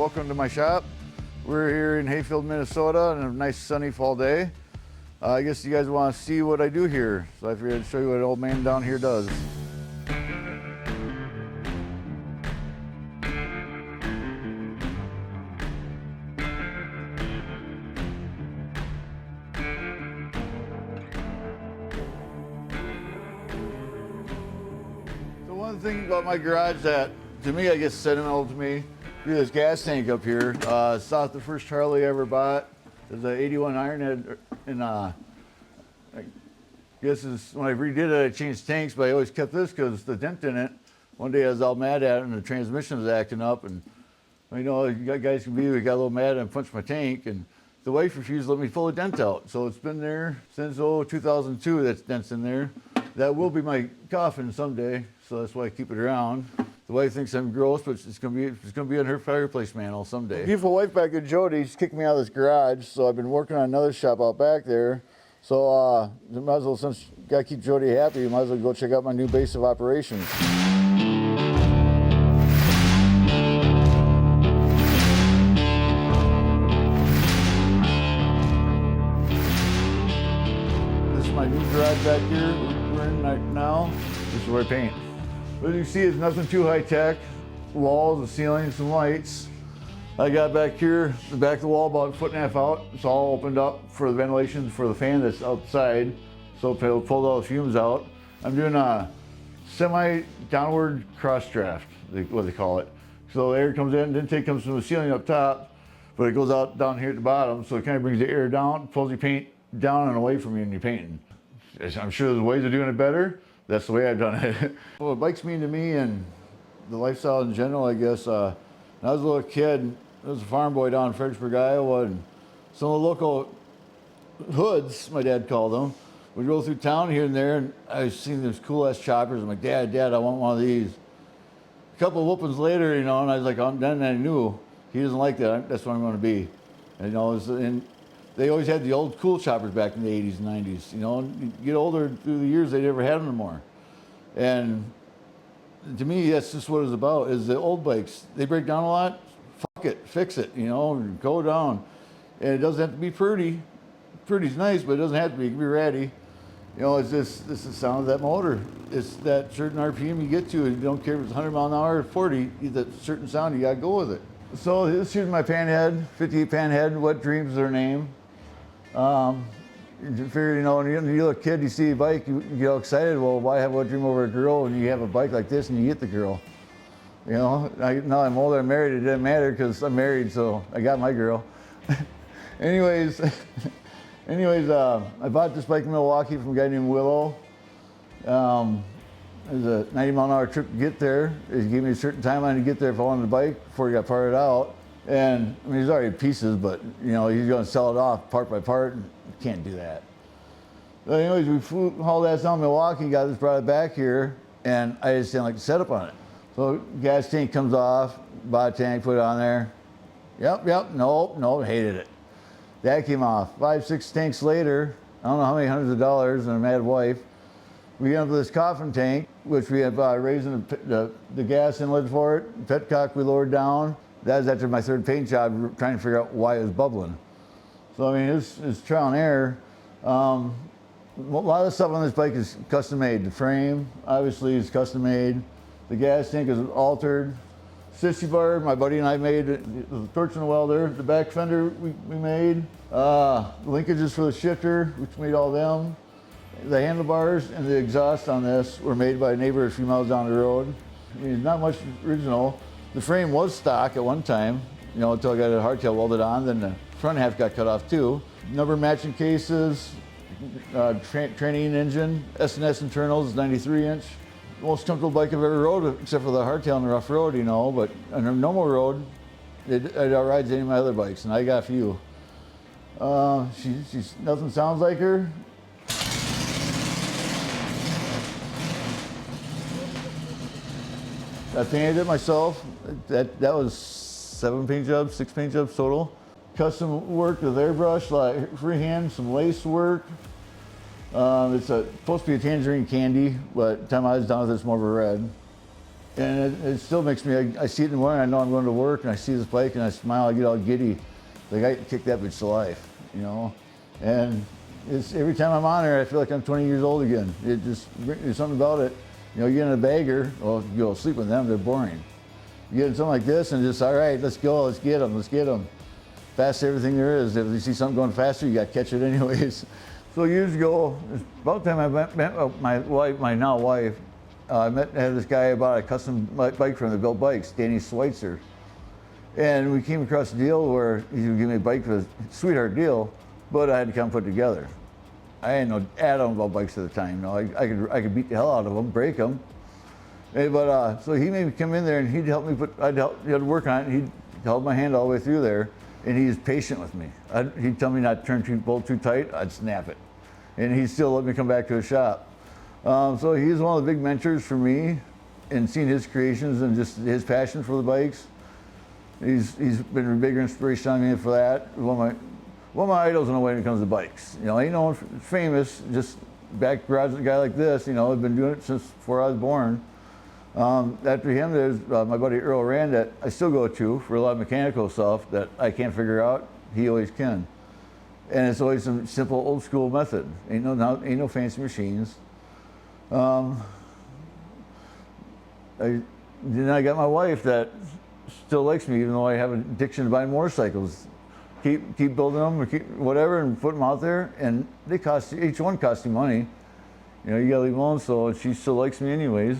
welcome to my shop. We're here in Hayfield, Minnesota on a nice sunny fall day. I guess you guys want to see what I do here, so I figured I'd show you what an old man down here does. So one thing about my garage that, to me, I guess sentimental to me, is this gas tank up here. It's not the first Harley I ever bought. There's an 81 Ironhead, and I guess when I redid it, I changed tanks, but I always kept this because the dent in it. One day I was all mad at it, and the transmission was acting up, and you know, you got guys can be, we got a little mad and punched my tank, and the wife refused to let me pull the dent out. So it's been there since 2002. That dent's in there. That will be my coffin someday, so that's why I keep it around. The wife thinks I'm gross, but it's gonna be on her fireplace mantle someday. Beautiful wife back there, Jody, she's kicked me out of this garage, so I've been working on another shop out back there. So might as well, since you gotta keep Jody happy, you might as well go check out my new base of operations. This is my new garage back here we're in right now. This is where I paint. What you see is nothing too high tech. Walls, the ceiling, some lights. I got back here, the back of the wall about a foot and a half out. It's all opened up for the ventilation for the fan that's outside. So it'll pull all the fumes out. I'm doing a semi-downward cross draft, what they call it. So the air comes in, the intake comes from the ceiling up top, but it goes out down here at the bottom. So it kind of brings the air down, pulls your paint down and away from you when you're painting. I'm sure there's ways of doing it better. That's the way I've done it. Well, what bikes mean to me and the lifestyle in general, I guess, when I was a little kid, I was a farm boy down in Fredericksburg, Iowa, and some of the local hoods, my dad called them, would go through town here and there, and I was seeing these cool-ass choppers. I'm like, Dad, I want one of these. A couple of whoopings later, you know, and I was like, then I knew he doesn't like that. That's what I'm going to be. And, you know, and they always had the old cool choppers back in the 80s and 90s, you know, and you get older through the years, they never had them anymore. And to me, that's just what it's about, is the old bikes. They break down a lot, fuck it, fix it, you know, go down. And it doesn't have to be pretty. Pretty's nice, but it doesn't have to be, it can be ratty. You know, it's just, it's the sound of that motor. It's that certain RPM you get to, and you don't care if it's 100 mile an hour or 40, that certain sound, you gotta go with it. So this here's my Panhead, 58 Panhead, What Dreams is their name. You figure, you know, when you're a kid, you see a bike, you get all excited. Well, why have a dream over a girl when you have a bike like this and you get the girl? You know, now I'm older, I'm married, it didn't matter because I'm married, so I got my girl. anyways, I bought this bike in Milwaukee from a guy named Willow. It was a 90 mile an hour trip to get there. He gave me a certain time I had to get there if I wanted the bike before he got parted out. And I mean, he's already pieces, but you know, he's going to sell it off part by part. And you can't do that. So anyways, we hauled that down to Milwaukee, got this, brought it back here, and I just didn't like the setup on it. So gas tank comes off, bought a tank, put it on there. Yep, nope, hated it. That came off. 5, 6 tanks later, I don't know how many hundreds of dollars and a mad wife, we ended up with this coffin tank, which we had raising the gas inlet for it. Petcock we lowered down. That was after my third paint job, trying to figure out why it was bubbling. So I mean, it's trial and error. A lot of the stuff on this bike is custom made. The frame, obviously, is custom made. The gas tank is altered. Sissy bar, my buddy and I made it. The torch and the welder. The back fender we made. Linkages for the shifter, which made all them. The handlebars and the exhaust on this were made by a neighbor a few miles down the road. I mean, not much original. The frame was stock at one time, you know, until I got a hardtail welded on, then the front half got cut off too. Number matching cases, training engine, S&S internals, 93 inch. The most comfortable bike I've ever rode, except for the hardtail on the rough road, you know, but on a normal road, it outrides any of my other bikes, and I got a few. She's nothing sounds like her. I painted it myself. That was 7 paint jobs, 6 paint jobs total. Custom work with airbrush, like freehand, some lace work. It's supposed to be a tangerine candy, but the time I was done with it, it's more of a red. And it still makes me, I see it in the morning, I know I'm going to work, and I see this bike, and I smile, I get all giddy. Like, I kick that bitch to life, you know? And it's, every time I'm on there, I feel like I'm 20 years old again. It just, there's something about it. You know, you get in a bagger, well, you go sleep with them, they're boring. You get in something like this, and just, all right, let's go, let's get them, let's get them. Fast everything there is. If you see something going faster, you got to catch it anyways. So years ago, about the time I met my wife, my now wife, I had this guy about a custom bike from the built bikes, Danny Schweitzer. And we came across a deal where he would give me a bike for a sweetheart deal, but I had to come put it together. I didn't know atom about bikes at the time. You know, I could beat the hell out of them, break them. But so he made me come in there, and he'd help me he'd work on it, and he'd hold my hand all the way through there, and he was patient with me. He'd tell me not to turn bolt too tight, I'd snap it. And he'd still let me come back to his shop. So he's one of the big mentors for me, and seeing his creations and just his passion for the bikes. He's been a bigger inspiration on me for that. One of my idols in a way when it comes to bikes. You know, ain't no one famous, just back garage guy like this. You know, I've been doing it since before I was born. After him, there's my buddy Earl Rand that I still go to for a lot of mechanical stuff that I can't figure out. He always can, and it's always some simple old school method. Ain't no fancy machines. Then I got my wife that still likes me, even though I have an addiction to buying motorcycles. Keep building them, or keep whatever, and put them out there, and they cost, each one costs you money. You know, you gotta leave them alone. So she still likes me anyways.